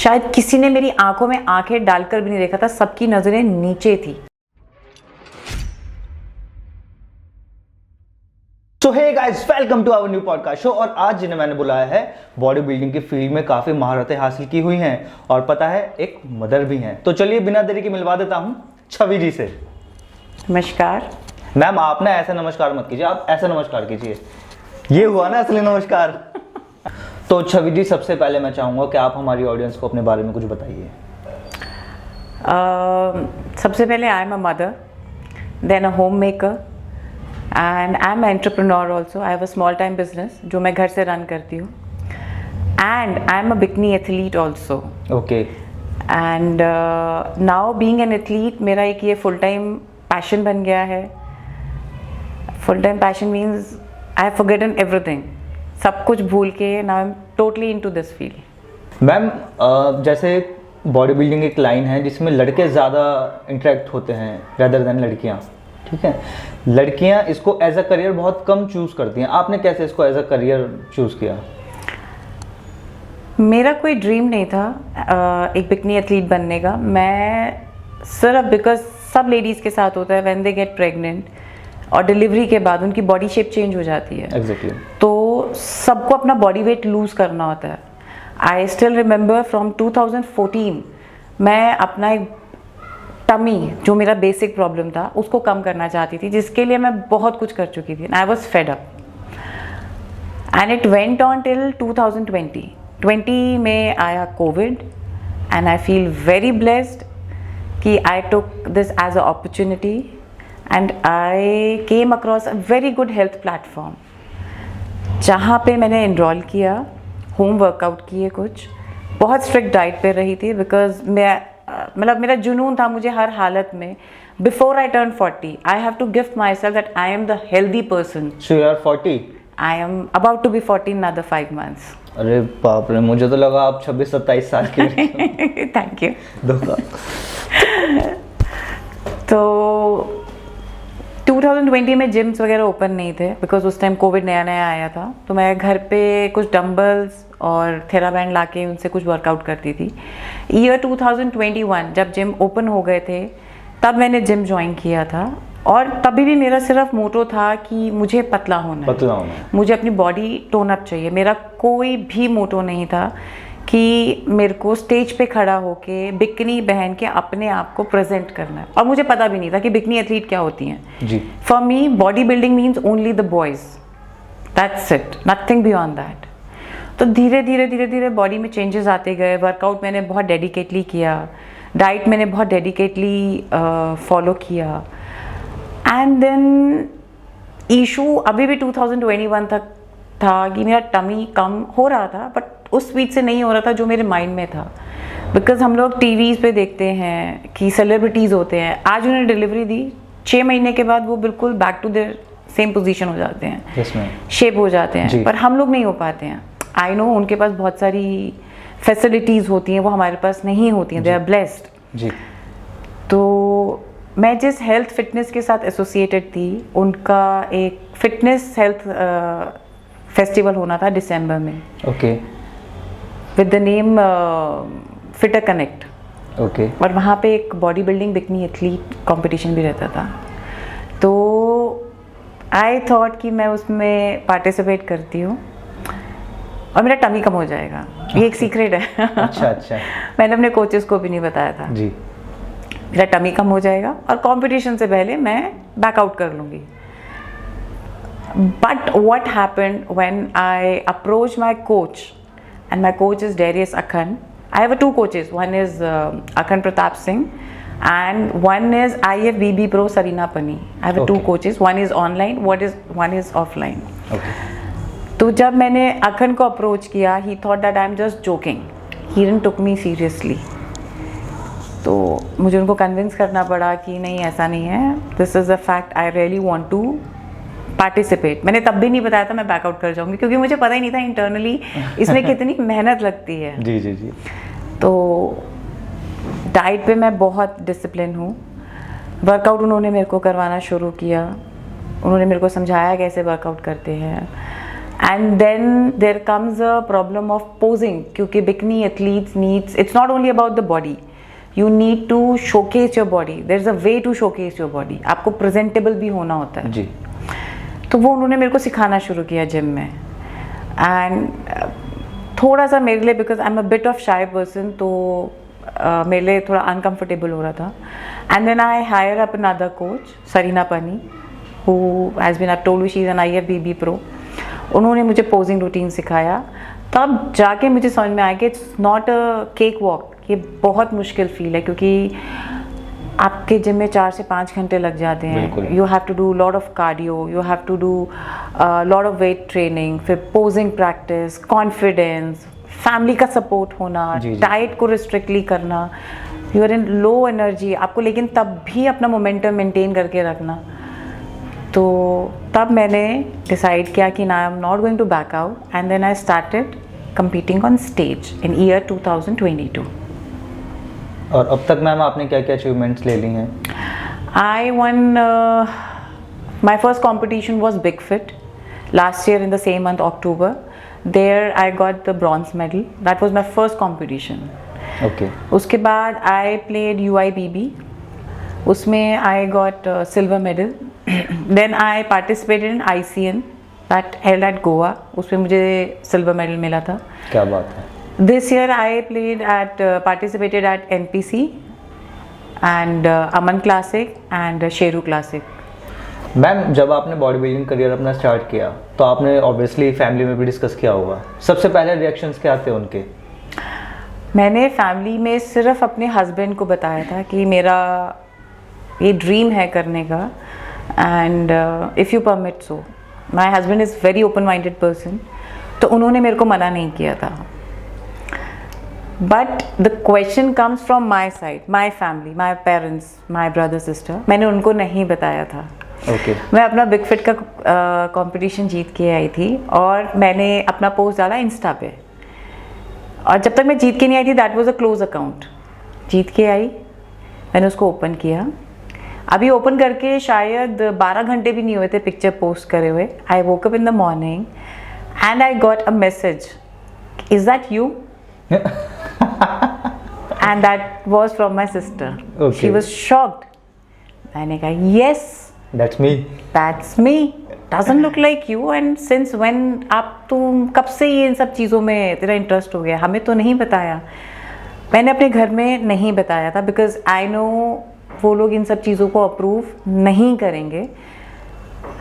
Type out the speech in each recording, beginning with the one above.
शायद किसी ने मेरी आंखों में आंखें डालकर भी नहीं देखा था, सबकी नजरें नीचे थी। So hey guys, welcome to our new podcast show. और आज जिन्हें मैंने बुलाया है बॉडी बिल्डिंग की फील्ड में काफ़ी महारतें हासिल की हुई हैं और पता है एक मदर भी हैं। तो चलिए बिना देरी के मिलवा देता हूं छवि जी से। नमस्कार मैम, आप ना ऐसा नमस्कार मत कीजिए, आप ऐसा नमस्कार कीजिए। ये हुआ ना असली नमस्कार। तो छवि जी, सबसे पहले मैं चाहूँगा कि आप हमारी ऑडियंस को अपने बारे में कुछ बताइए। सबसे पहले I am a mother, then a home maker and I am entrepreneur also. I have a small time business जो मैं घर से रन करती हूँ, and I am a bikini athlete also. Okay. And now being an athlete मेरा एक ये full time passion बन गया है। Full time passion means I have forgotten everything, सब कुछ भूल के now I am totally into this field. Ma'am, जैसे बॉडी बिल्डिंग एक लाइन है जिसमें लड़के ज़्यादा इंटरेक्ट होते हैं रेदर देन लड़कियाँ, ठीक है। लड़कियाँ इसको एज अ करियर बहुत कम चूज़ करती हैं, आपने कैसे इसको एज अ करियर चूज़ किया? मेरा कोई ड्रीम नहीं था एक बिकनी एथलीट बनने का। मैं सिर्फ बिकॉज सब लेडीज़ के साथ होता है, व्हेन दे गेट प्रेग्नेंट और डिलीवरी के बाद उनकी बॉडी शेप चेंज हो जाती है। एग्जैक्टली। तो सबको अपना बॉडी वेट लूज़ करना होता है। आई स्टिल रिमेंबर फ्रॉम 2014 मैं अपना एक टमी, जो मेरा बेसिक प्रॉब्लम था, उसको कम करना चाहती थी, जिसके लिए मैं बहुत कुछ कर चुकी थी। I was fed up and it went on till 2020 में आया covid and I feel very blessed कि I took this as a opportunity and I came across a very good health platform, जहाँ पे मैंने इनरोल किया, home workout किए, कुछ बहुत स्ट्रिक्ट डाइट पे रही थी बिकॉज मैं मतलब मेरा जुनून था, मुझे हर हालत में before I turn 40 I have to gift myself that I am the healthy person. So you are 40? I am about to be 40 in other 5 months। अरे बाप रे, मुझे तो लगा आप 26-27 साल के। Thank you. धोखा। तो 2020 में जिम्स वगैरह ओपन नहीं थे बिकॉज उस टाइम कोविड नया नया आया था। तो मैं घर पे कुछ डम्बल्स और थेराबैंड लाके उनसे कुछ वर्कआउट करती थी। ईयर 2021 जब जिम ओपन हो गए थे तब मैंने जिम ज्वाइन किया था, और तभी भी मेरा सिर्फ मोटो था कि मुझे पतला होना है, मुझे अपनी बॉडी टोन अप चाहिए। मेरा कोई भी मोटो नहीं था कि मेरे को स्टेज पे खड़ा होके बिकनी पहन के अपने आप को प्रेजेंट करना है, और मुझे पता भी नहीं था कि बिकनी एथलीट क्या होती हैं। जी। For me body building means only the boys, that's it, nothing beyond that. तो धीरे धीरे धीरे धीरे बॉडी में चेंजेस आते गए। वर्कआउट मैंने बहुत डेडिकेटली किया, डाइट मैंने बहुत डेडिकेटली फॉलो किया, एंड देन इशू अभी भी 2021 तक था कि मेरा टमी कम हो रहा था, बट उस स्पीड से नहीं हो रहा था जो मेरे माइंड में था। बिकॉज हम लोग टीवीज़ पे देखते हैं कि सेलिब्रिटीज़ होते हैं, आज उन्होंने डिलीवरी दी, 6 महीने के बाद वो बिल्कुल back to their same position हो जाते हैं, शेप हो जाते हैं, पर हम लोग नहीं हो पाते हैं। आई नो उनके पास बहुत सारी फैसिलिटीज़ होती हैं, वो हमारे पास नहीं होती हैं, दे आर ब्लेस्ड। जी। तो मैं जिस हेल्थ फिटनेस के साथ एसोसिएटेड थी, उनका एक फिटनेस हेल्थ फेस्टिवल होना था दिसंबर में। Okay. With the name fitter connect. Okay. और वहाँ पे एक body building bikini athlete competition भी रहता था। तो आई थॉट कि मैं उसमें पार्टिसिपेट करती हूँ और मेरा टमी कम हो जाएगा। ये एक सीक्रेट है। अच्छा। मैंने अपने कोचेस को भी नहीं बताया था। जी। मेरा टमी कम हो जाएगा और कंपटीशन से पहले मैं बैकआउट कर लूँगी। But what happened when I approach my coach, and my coach is Darius Akhan. I have 2 coaches. One is Akhan Pratap Singh and one is IFBB Pro Sarina Pani. I have 2 coaches. One is online, one is offline. Okay. तो जब मैंने अखन को approach किया, he thought that I'm just joking. He didn't took me seriously. तो मुझे उनको convince करना पड़ा कि नहीं, ऐसा नहीं है, this is a fact, I really want to participate. मैंने तब भी नहीं बताया था मैं बैकआउट कर जाऊंगी, क्योंकि मुझे पता ही नहीं था इंटरनली इसमें कितनी मेहनत लगती है। जी जी जी। तो डाइट पे मैं बहुत डिसिप्लिन हूँ। वर्कआउट उन्होंने मेरे को करवाना शुरू किया, उन्होंने मेरे को समझाया कैसे वर्कआउट करते हैं, and then there comes a problem of posing, क्योंकि bikini athletes needs, it's not only about the body, you need to showcase your body, there is a way to showcase your body, आपको presentable भी होना होता है जी। तो वो उन्होंने मेरे को सिखाना शुरू किया जिम में। एंड थोड़ा सा मेरे लिए, because I am a bit of shy person, तो मेरे लिए थोड़ा अनकंफर्टेबल हो रहा था। And then I hire up another coach, Sarina Pani, who has been, I told you she is an IFBB pro. उन्होंने मुझे पोजिंग रूटीन सिखाया, तब जाके मुझे समझ में आया कि it's not a cake walk, ये बहुत मुश्किल फील है, क्योंकि आपके जिम में 4 से 5 घंटे लग जाते हैं। You have to do lot of cardio, you have to do lot of weight training, फिर पोजिंग प्रैक्टिस, कॉन्फिडेंस, फैमिली का सपोर्ट होना, डाइट को रिस्ट्रिक्टली करना, you are in low energy आपको, लेकिन तब भी अपना मोमेंटम मेंटेन करके रखना। तो तब मैंने डिसाइड किया कि ना, I am not going to back out, and then I started competing on stage in year 2022. और अब तक मैम आपने क्या क्या अचीवमेंट्स ले ली हैं? I won, my first competition was Big Fit last year in the same month, October. There I got the bronze medal. That was my first competition. Okay. उसके बाद I played UIBB. उसमें I got silver medal. Then I participated in ICN. That held at Goa. उसमें मुझे silver medal मिला था। क्या बात है। This year I played at, participated at NPC and Aman Classic and Sheru Classic. Ma'am जब आपने बॉडी बिल्डिंग करियर अपना स्टार्ट किया तो आपने ऑब्वियसली फैमिली में भी डिस्कस किया होगा, सबसे पहले रिएक्शंस क्या थे उनके? मैंने फैमिली में सिर्फ अपने हस्बैंड को बताया था कि मेरा ये ड्रीम है करने का, and if you permit so. My husband is very open minded person, तो उन्होंने मेरे को मना नहीं किया था। But the question comes from my side, my family, my parents, my brother sister, मैंने उनको नहीं बताया था। Okay. मैं अपना बिग फिट का कंपटीशन जीत के आई थी, और मैंने अपना पोस्ट डाला इंस्टा पे, और जब तक मैं जीत के नहीं आई थी, that was a close account. जीत के आई, मैंने उसको ओपन किया, अभी ओपन करके शायद 12 घंटे भी नहीं हुए थे पिक्चर पोस्ट करे हुए। I woke up in the morning and I got a message, is that you? And that was from my sister. She was shocked. मैंने कहा yes, that's me, that's me, doesn't look like you, and since when, आप तुम कब से ये इन सब चीज़ों में तेरा इंटरेस्ट हो गया? हमें तो नहीं बताया। मैंने अपने घर में नहीं बताया था, बिकॉज आई नो वो लोग इन सब चीज़ों को अप्रूव नहीं करेंगे।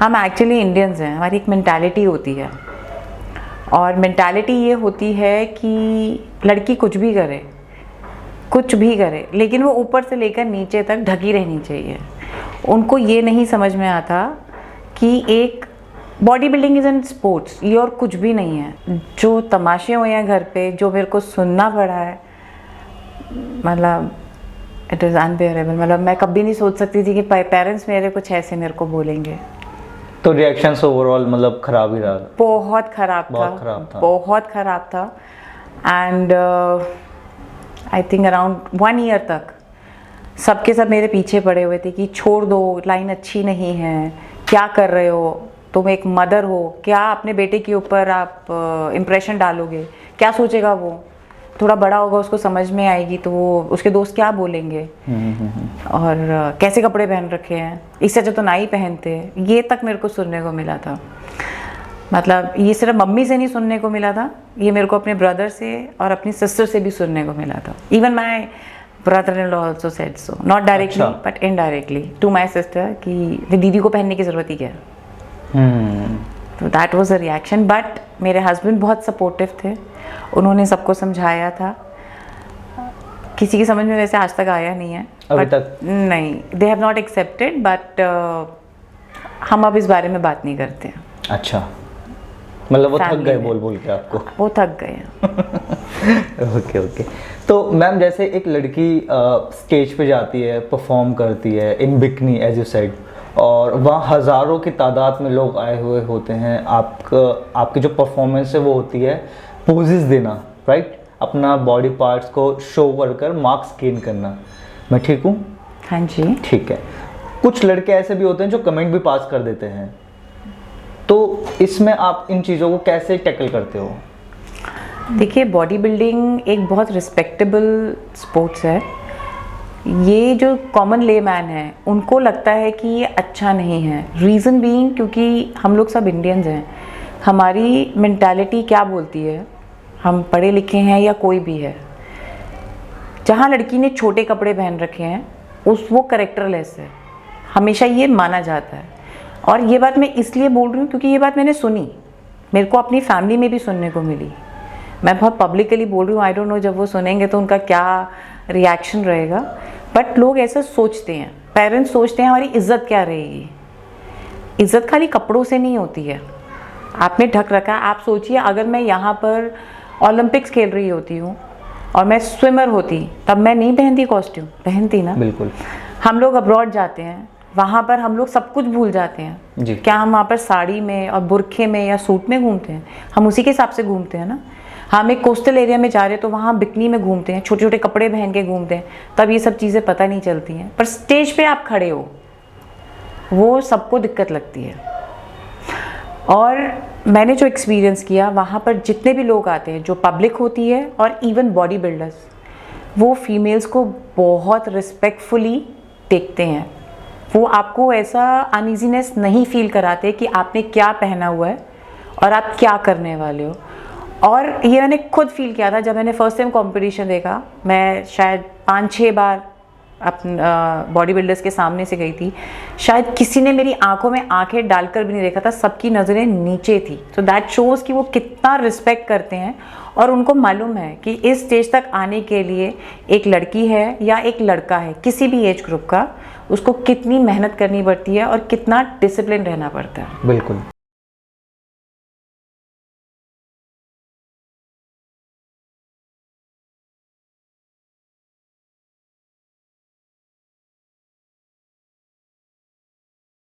हम एक्चुअली इंडियंस हैं, हमारी एक मेंटालिटी होती है, और मेंटालिटी ये होती है कि लड़की कुछ भी करे, कुछ भी करे, लेकिन वो ऊपर से लेकर नीचे तक ढकी रहनी चाहिए। उनको ये नहीं समझ में आता कि एक body building is an sports, ये और कुछ भी नहीं है। जो तमाशे हुए हैं घर पे, जो मेरे को सुनना पड़ा है, मतलब इट इज़ अनबेयरेबल। मतलब मैं कभी नहीं सोच सकती थी कि पेरेंट्स मेरे कुछ ऐसे मेरे को बोलेंगे। तो रिएक्शंस ओवरऑल मतलब खराब ही रहा? बहुत खराब था, बहुत खराब था। And I think around 1 year तक सबके सब मेरे पीछे पड़े हुए थे कि छोड़ दो, लाइन अच्छी नहीं है, क्या कर रहे हो, तुम एक मदर हो, क्या अपने बेटे के ऊपर आप इम्प्रेशन डालोगे, क्या सोचेगा वो, थोड़ा बड़ा होगा उसको समझ में आएगी तो वो उसके दोस्त क्या बोलेंगे, और कैसे कपड़े पहन रखे हैं, इससे अच्छा तो ना ही पहनते। ये तक मेरे को सुनने को मिला था। मतलब ये सिर्फ मम्मी से नहीं सुनने को मिला था, ये मेरे को अपने ब्रदर से और अपनी सिस्टर से भी सुनने को मिला था। Even my brother-in-law also said so, not directly but indirectly to my sister कि दीदी को पहनने की ज़रूरत ही क्या है। तो that was a reaction, but मेरे husband बहुत supportive थे, उन्होंने सबको समझाया था। किसी की समझ में वैसे आज तक आया नहीं है अभी तक नहीं, they have not accepted, but हम अब इस बारे में बात नहीं करते हैं। अच्छा, मतलब वो थक गए बोल बोल के आपको? वो थक गए। Okay okay. तो मैम जैसे एक लड़की स्टेज पे जाती है, परफॉर्म करती है इन बिकनी एज यू सेड, और वहाँ हज़ारों की तादाद में लोग आए हुए होते हैं, आपकी जो परफॉर्मेंस है वो होती है पोजेस देना, राइट, अपना बॉडी पार्ट्स को शो कर मार्क्स गेन करना। मैं ठीक हूँ? हाँ जी। ठीक है। कुछ लड़के ऐसे भी होते हैं जो कमेंट भी पास कर देते हैं तो इसमें आप इन चीज़ों को कैसे टैकल करते हो? देखिए, बॉडी बिल्डिंग एक बहुत रिस्पेक्टेबल स्पोर्ट्स है। ये जो कॉमन लेमैन है उनको लगता है कि ये अच्छा नहीं है। रीज़न बीइंग क्योंकि हम लोग सब इंडियंस हैं, हमारी मेंटालिटी क्या बोलती है, हम पढ़े लिखे हैं या कोई भी है, जहाँ लड़की ने छोटे कपड़े पहन रखे हैं वो करेक्टरलेस है, हमेशा ये माना जाता है। और ये बात मैं इसलिए बोल रही हूँ क्योंकि ये बात मैंने सुनी, मेरे को अपनी फैमिली में भी सुनने को मिली। मैं बहुत पब्लिकली बोल रही हूँ, आई डोंट नो जब वो सुनेंगे तो उनका क्या रिएक्शन रहेगा, बट लोग ऐसा सोचते हैं, पेरेंट्स सोचते हैं हमारी इज्जत क्या रहेगी। इज्जत खाली कपड़ों से नहीं होती है, आपने ढक रखा है। आप सोचिए, अगर मैं यहाँ पर ओलंपिक्स खेल रही होती हूँ और मैं स्विमर होती, तब मैं नहीं पहनती कॉस्ट्यूम, पहनती ना। बिल्कुल। हम लोग अब्रॉड जाते हैं, वहाँ पर हम लोग सब कुछ भूल जाते हैं जी। क्या हम वहाँ पर साड़ी में और बुरखे में या सूट में घूमते हैं? हम उसी के हिसाब से घूमते हैं ना। हम एक कोस्टल एरिया में जा रहे हैं तो वहाँ बिकनी में घूमते हैं, छोटे छोटे कपड़े पहन के घूमते हैं, तब ये सब चीज़ें पता नहीं चलती हैं। पर स्टेज पे आप खड़े हो, वो सबको दिक्कत लगती है। और मैंने जो एक्सपीरियंस किया, वहाँ पर जितने भी लोग आते हैं, जो पब्लिक होती है और इवन बॉडी बिल्डर्स, वो फीमेल्स को बहुत रिस्पेक्टफुली देखते हैं। वो आपको ऐसा अनईजीनेस नहीं फील कराते कि आपने क्या पहना हुआ है और आप क्या करने वाले हो। और ये मैंने खुद फील किया था जब मैंने फर्स्ट टाइम कंपटीशन देखा। मैं शायद 5-6 बार अपने बॉडी बिल्डर्स के सामने से गई थी, शायद किसी ने मेरी आंखों में आंखें डालकर भी नहीं देखा था, सबकी नज़रें नीचे थी। तो दैट शोज़ कि वो कितना रिस्पेक्ट करते हैं और उनको मालूम है कि इस स्टेज तक आने के लिए एक लड़की है या एक लड़का है, किसी भी एज ग्रुप का, उसको कितनी मेहनत करनी पड़ती है और कितना डिसिप्लिन रहना पड़ता है। बिल्कुल।